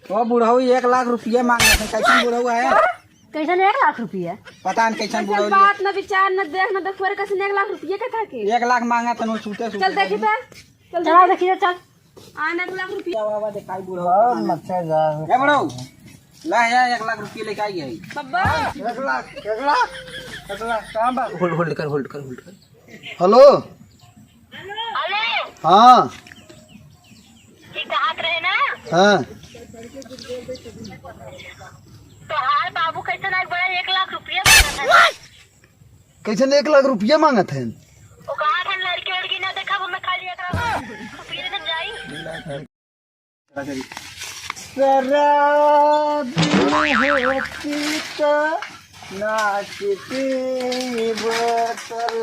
वो बुढ़ऊ 1 लाख रुपया मांगे थे। कैसन बुढ़ऊ है? कैसन 1 लाख रुपया? पता नहीं कैसन बुढ़ऊ। बात न विचार न देख न देख कैसे 1 लाख रुपया का था के 1 लाख मांगा था नो छूटे छूटे। चल देखी था, चल देखी चल आना 1 लाख रुपया बाबा दिखाई बुढ़ऊ मत जा। ए बुढ़ऊ ला है 1 लाख रुपया लेके आई है बब्बा। 1 लाख कहां बा? होल्ड कर। हेलो हाँ हाथ रहे ना हाँ तो हार बाबू कैसे ना बड़ा 1 लाख रुपया मांगा था। कैसे 1 लाख रुपया मांगत है? वो कहा था लड़की लड़की ना देखा वो मैं खाली 1 लाख रुपया दे जाई। होती तो नाचती बोतल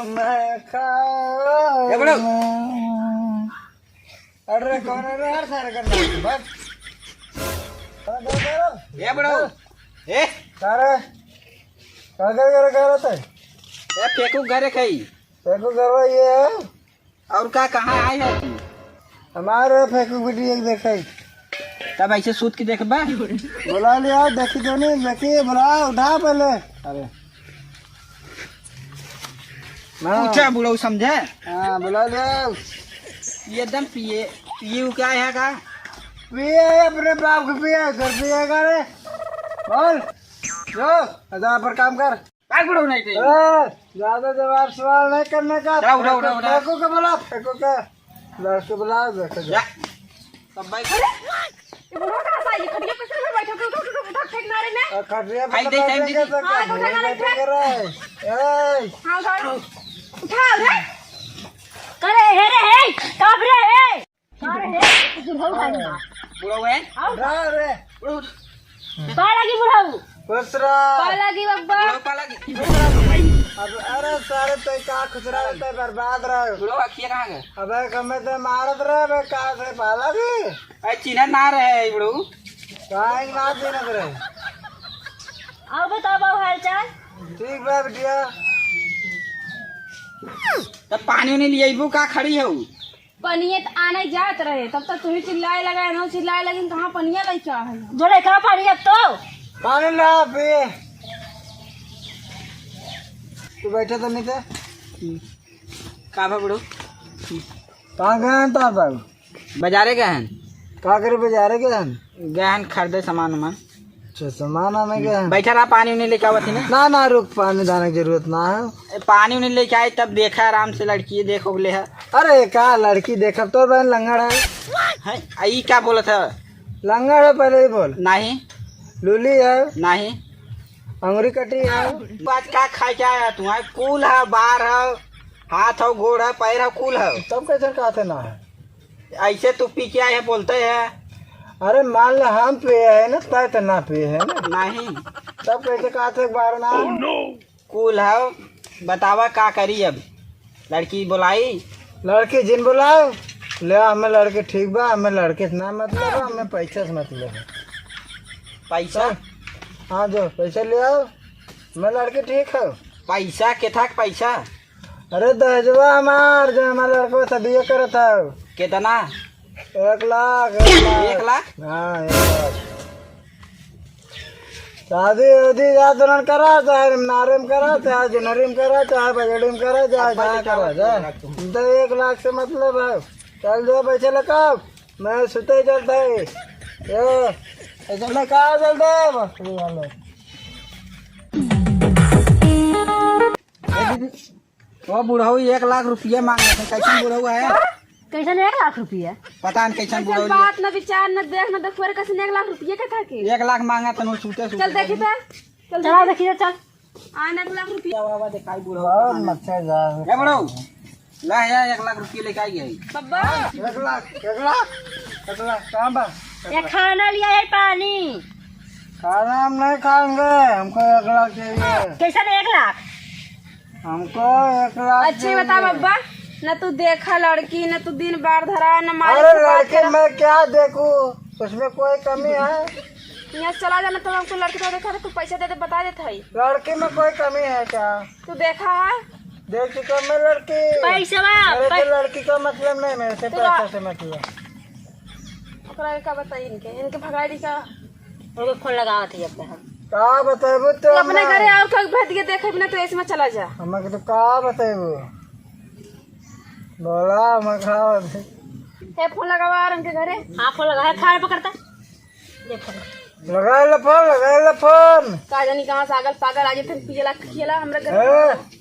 मैं खाऊं। अरे कौन है यार सारे करना बस। ये बड़ो ए सारे कागर कर रहता है। ए फेंकू घरे कई फेंकू घरवा ये है और का कहाँ आए है तू? हमारे फेंकू बिटी एक देखे तब ऐसे सूत के देखबा। बुला लिया देखी तो नहीं देखी बुला उठा पहले। अरे पूछा बुलाऊ समझे? हाँ बुला लिया ये एकदम पिए क्या है का पिए अपने बाप को पिए घर पिए का रे बोल जो हजार पर काम कर नहीं थे ज्यादा जवाब सवाल नहीं करने का। फेंको का बोला फेंको का लड़के बुला देखो जा सब भाई ये बुढ़ा का साई खटिया पे से बैठा के उठा फेंक मारे ने खटिया पे टाइम हां उठा रे करे हे रे हे काफ रे हे अरे हे बुढ़ऊ है बुढ़ऊ है रे पा लगी बुढ़ऊ खुसरा पा लगी बब्बा पा लगी। अब अरे सारे तो का खुसरा रहता है बर्बाद रहे बुढ़ऊ अखिया कहां गए? अबे कमे तो मारत रहे बे का से पा लगी ए चिन्ह ना रहे बुढ़ऊ काहे ना देना रहे। आओ बताओ बाबू हाल चाल ठीक बा बिटिया। तब पानी नहीं लिए बू का खड़ी हो पनिये तो आने जात रहे तब तक तुम्हें चिल्लाए लगाए ना चिल्लाए लगी कहाँ पनिया लेके आ है जो लेकर पानी अब तो पानी ला पे तू बैठा तो नहीं था का बा बुढ़ऊ कहाँ गए हैं तार बाबू? बाजारे गए हैं। कहाँ करे बाजारे गए हैं? गए हैं खरीदे सामान वामान। अच्छा सामान आने गए हैं। बैठा रहा पानी नहीं लेके आवत थी ना रुक पानी दाने की जरूरत ना है। पानी नहीं लेके आए तब देखा आराम से लड़की देखो ले है। अरे का लड़की देखा तो बहन लंगड़ है आई क्या बोला था? लंगड़ है पहले ही बोल। नहीं लूली है नहीं अंगुरी कटी है। बात क्या खाए क्या है तुम्हारे? कूल है बार है हाथ हो गोड़ है पैर है कूल है तब कैसे कहते ना है? ऐसे तू पी के आए है बोलते है। अरे मान लो हम पिए है ना तय तो ना पिए है ना नहीं तब कैसे कहते बार ना कूल है। बतावा का करी अब? लड़की बुलाई लड़की जिन बुलाओ ले हमें लड़के ठीक बा हमें लड़के से ना मतलब है हमें पैसा से मतलब है। पैसा हाँ जो पैसा ले आओ मैं लड़के ठीक है। पैसा के था पैसा? अरे दहेजवा हमार जो हमारे लड़को सब ये करे था। कितना? 1 लाख 1 लाख हाँ 1 लाख। शादी उदी जा दुल्हन करा चाहे नारे में करा चाहे जनवरी में करा चाहे बजड़ी में करा चाहे जहाँ करा जाए तो 1 लाख से मतलब है। चल जो पैसे लगा मैं सुते चलते ऐसा लगा चलते वो बुढ़ऊ 1 लाख रुपया मांगे थे। कैसन बुढ़ऊ है? कैसन 1 लाख रुपया? पता नहीं कैसन बुढ़ऊ। बात न विचार न देख न देख कैसे 1 लाख रुपया का था के 1 लाख मांगा था नो छूटे चल देखी था, चल देखी चल आना 1 लाख रुपया बाबा दिखाई बुढ़ऊ मत जा। ए बुढ़ऊ ला है 1 लाख रुपया लेके आई है बब्बा। 1 लाख कहां बा? ये खाना लिया है पानी खाना हम नहीं खाएंगे हमको 1 लाख चाहिए। कैसन 1 लाख? हमको 1 लाख। अच्छी बता बब्बा न तू देखा लड़की न तू दिन बार धरा न मारे। अरे लड़के मैं क्या देखूं उसमें कोई कमी है? यहाँ चला जाना तो हमको लड़की तो देखा तू पैसा दे बता देता है। लड़की में कोई कमी है क्या? तू देखा है देख चुका मैं लड़की। पैसा मेरे से लड़की का मतलब नहीं मेरे से पैसा से मतलब। ओकरा का बताई इनके भगाई दी का उनको फोन लगावत है जब हम का बताबो तू अपने घरे और कब भेज के देखे बिना तो ऐसे में चला जा हमें के तो का बताबो बोला हम खाओ ए फोन लगावा और उनके घरे हां फोन लगा है खाड़ पकड़ता दे फोन लगा ले फोन का जानी कहां से पागल आज फिर पियला खियला हमरा घर ए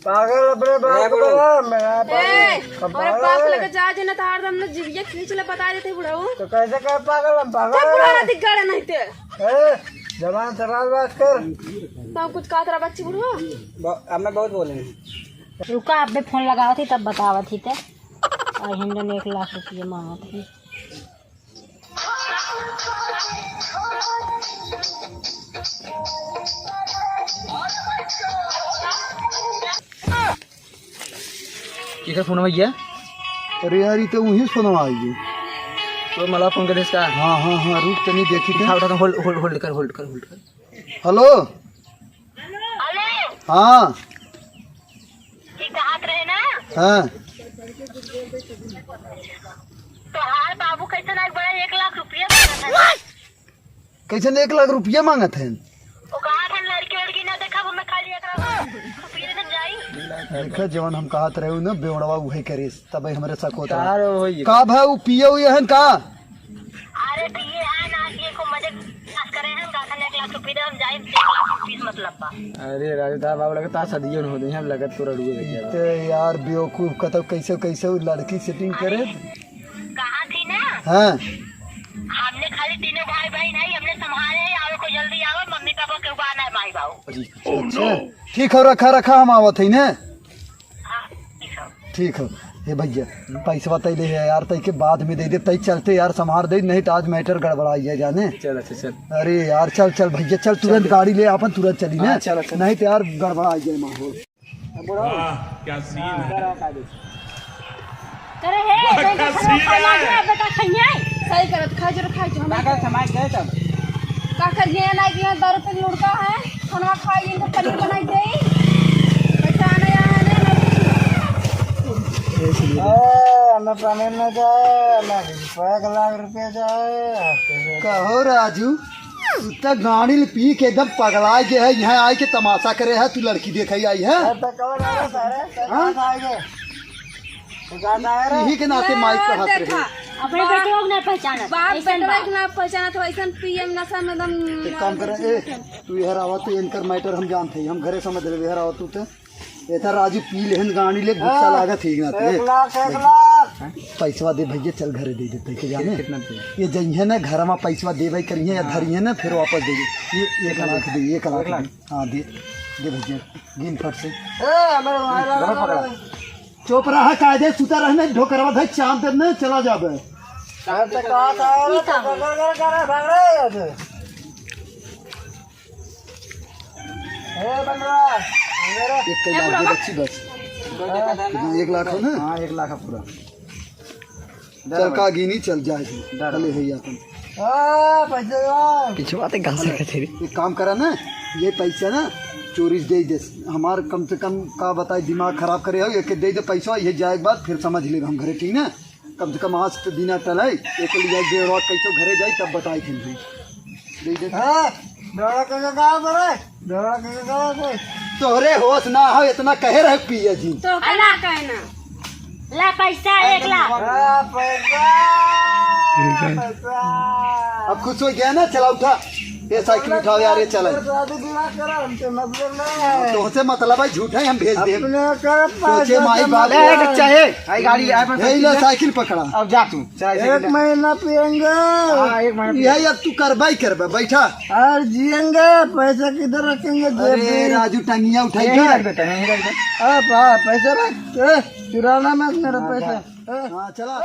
पागल अपने बाप को बोला मेरा ए और बाप लगे जा जे ना तार हमने जीविया खींच ले बता देते बुढ़ाऊ तो कैसे कह पागल हम पागल क्या पुराना दिगाड़ा नहीं ते ए जवान सवाल बात कर तो कुछ कहा तेरा बच्ची बुढ़ऊ हमें बहुत बोलेंगे रुका आप फोन लगावा थी तब बतावा थी ते और हिंदन 1 लाख रुपया मांगा थी किसका फोन भैया अरे यार ये तो वही सुनवा आई तो मला फोन कर इसका हाँ हाँ हाँ रुक तनी देखी थे उठा होल्ड कर हेलो हेलो हाँ ये कहाँ रहे ना हाँ तो हार बाबू कैसे ना बड़ा 1 लाख रुपया मांगा था कैसे 1 लाख रुपया मांगत है वो कहाँ था लड़की ना देखा वो मैं खाली रुपये तक जाई देखा जवन हम कहत रहे ना बेवड़वा उहे करे तब हमारे शक होता तार होई का भाई वो पिए हुए हैं का अरे पिए है ना ये को मजे पास करे हैं का 1 लाख रुपये हम जाई 1 लाख रुपये मतलब बा अरे राजू ता बाबू लगे ता सदियों हो दे हम लगत तो रड़ुए गया ते यार बेवकूफ कतौ कैसे कैसे वो लड़की सेटिंग करे कहाँ थी ना हाँ हमने खाली तीनों भाई बहन है हमने संभाले आओ को जल्दी आओ मम्मी पापा के उबाना है माई बाबू अच्छा ठीक है रखा हम आवत है ना हाँ ठीक है ठीक है हे भैया पैसा तय ले यार तय के बाद में दे दे तय चलते यार संभार दे नहीं तो आज मैटर गड़बड़ाई है जाने चल अच्छा चल अरे यार चल भैया चल तुरंत गाड़ी ले अपन तुरंत चली ना चल नहीं तो यार गड़बड़ाई जाए माहौल क्या सीन है करे हे बेटा खइया सही करत खा जरूर खाई हम का समाज गए तब का कर ये ना कि 10 रुपए लुड़का है खाना खाई इनको पनीर बनाई दे पैसा आने हमें पनीर न जाए हमें 1 लाख रुपया जाए कहो राजू तू तो गाड़ी ले पी के एकदम पगला गया है यहाँ आए के तमाशा करे है तू लड़की देखा आई है तो कौन आए सारे आएंगे यही के नाते माइक पे हाथ रहे अपने बेटे को नहीं पहचाना बाप बेटा को ना पहचाना तो ऐसा पीएम नशा में एकदम एक काम करे ए तू यहाँ आवत तो इनकर मैटर हम जानते हैं हम घरे समझ रहे यहाँ आवत तू तो ऐसा राजू पी लेहन गाड़ी ले गुस्सा लागत है ना 1 लाख पैसा दे भैया चल घरे दे देते के जाने कितना ये जइए ना घर में पैसा देवे करिए या धरिए ना फिर वापस दे ये 1 लाख दे 1 लाख हाँ दे भैया गिन फट से चुप रहा कायदे सुता रहने ढोकरवा धक चांद पे न चला जाबे एक कई लाख दे बच्ची बस कितना 1 लाख हो ना हाँ 1 लाख पूरा चल का गिनी चल जाए चले है अपन पीछे बातें कहाँ से करते एक काम करा ना ये पैसा ना चोरी दे दे हमार कम से कम का बताए दिमाग खराब करे हो एक दे दे पैसा ये जाए के बाद फिर समझ लेगा हम घरे ठीक ना कम से कम आज तो बिना टल एक लिए जाए रोड कैसे घरे जाए तब बताए थे दे दे तोहरे होश ना हो इतना कहे रहे पिए जी तो अल्लाह कहना ला पैसा 1 लाख अब खुश हो गया ना चला उठा ये साइकिल उठाओ यार ये चला तो से मतलब है झूठा है हम भेज दे सोचे माई बाप चाहे आई गाड़ी साइकिल पकड़ा अब जा तू 1 महीना पियेंगे 1 महीना यही अब तू करवाई करवा बैठा और जिएंगे पैसा किधर रखेंगे अरे राजू टंगिया उठाई यहीं रख बेटा यहीं रख दे पैसा रख चुराना मत मेरा पैसा हाँ चला